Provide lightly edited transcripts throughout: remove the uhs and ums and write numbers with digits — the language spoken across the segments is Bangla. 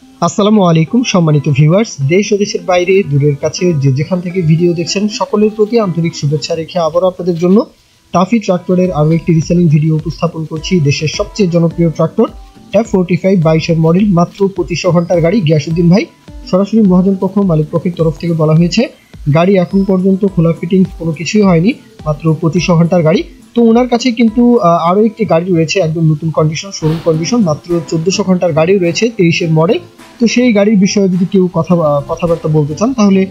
আসসালামু আলাইকুম সম্মানিত ভিউয়ার্স, দেশ ও দেশের বাইরে দূরের কাছে যে যেখান থেকে ভিডিও দেখছেন সকলের প্রতি আন্তরিক শুভেচ্ছা রেখে আবারও আপনাদের জন্য টাফি ট্রাক্টরের আরও একটি রিসেলিং ভিডিও উপস্থাপন করছি। দেশের সবচেয়ে জনপ্রিয় ট্রাক্টর F45 22-এর মডেল, মাত্র 2500 ঘন্টার গাড়ি। গিয়াসউদ্দিন ভাই সরাসরি মহাজন পক্ষ মালিক পক্ষের তরফ থেকে বলা হয়েছে গাড়ি এখন পর্যন্ত খোলা ফিটিংস কোনো কিছুই হয়নি, মাত্র 2500 ঘন্টার গাড়ি। তো ওনার কাছে কিন্তু আরও একটি গাড়ি রয়েছে একদম নতুন কন্ডিশন, শোরুম কন্ডিশন, মাত্র 1400 ঘন্টার গাড়ি রয়েছে 23-এর মডেল। তো সেই গাড়ির বিষয়ে যদি কেউ কথাবার্তা বলতে চান তাহলে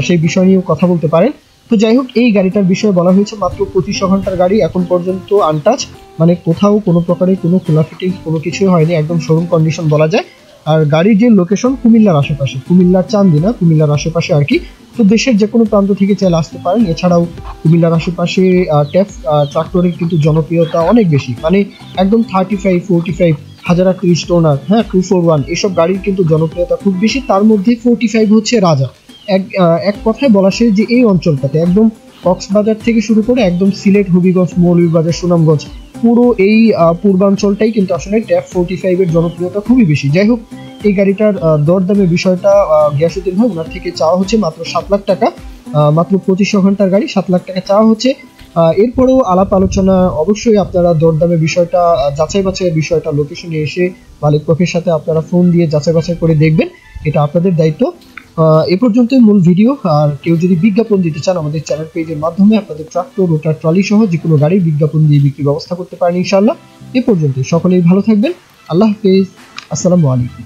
সেই বিষয় নিয়েও কথা বলতে পারেন। তো যাই হোক, এই গাড়িটার বিষয়ে বলা হয়েছে মাত্র 2500 ঘন্টার গাড়ি, এখন পর্যন্ত আনটাচ, মানে কোথাও কোনো প্রকারের কোনো খোলা ফিটিংস কোনো কিছুই হয়নি, একদম শোরুম কন্ডিশন বলা যায়। আর গাড়ির যে লোকেশন কুমিল্লার আশেপাশে, কুমিল্লার চান্দিনা, কুমিল্লার আশেপাশে আর কি। তো দেশের যে কোনো প্রান্ত থেকে চাইলে আসতে পারেন। এছাড়াও কুমিল্লার আশেপাশে টেফ ট্রাক্টরের কিন্তু জনপ্রিয়তা অনেক বেশি, মানে একদম 35, 45, 1030 টোনার, হ্যাঁ 241 এসব গাড়ির কিন্তু জনপ্রিয়তা খুব বেশি। তার মধ্যে 45 হচ্ছে রাজা। এক কথায় বলা যায় যে এই অঞ্চলটাতে একদম কক্সবাজার থেকে শুরু করে একদম সিলেট, হবিগঞ্জ, মৌলভীবাজার, সুনামগঞ্জ, পুরো এই পূর্বাঞ্চলটাই কিন্তু আসলে ট্যাপ 45 এর জনপ্রিয়তা খুবই বেশি। যাই হোক, এই গাড়িটার দরদামের বিষয়টা গিয়াসউদ্দিন ভাই ওনার থেকে চাওয়া হচ্ছে মাত্র 7 লাখ টাকা। মাত্র 2500 ঘন্টার গাড়ি, 7 লাখ টাকা চাওয়া হচ্ছে। এরপরেও আলাপ আলোচনা অবশ্যই আপনারা দরদামের বিষয়টা যাচাই বাছাইয়ের বিষয়টা লোকেশনে এসে মালিক পক্ষের সাথে আপনারা ফোন দিয়ে যাচাই বাছাই করে দেখবেন, এটা আপনাদের দায়িত্ব। এ পর্যন্তই মূল ভিডিও। আর কেউ যদি বিজ্ঞাপন দিতে চান আমাদের চ্যানেল পেজের মাধ্যমে আপনাদের ট্রাক্টর, রোটার, ট্রলি সহ যে কোনো গাড়ির বিজ্ঞাপন দিয়ে বিক্রির ব্যবস্থা করতে পারেন ইনশাআল্লাহ। এ পর্যন্তই, সকলেই ভালো থাকবেন। আল্লাহ হাফেজ, আসসালামু আলাইকুম।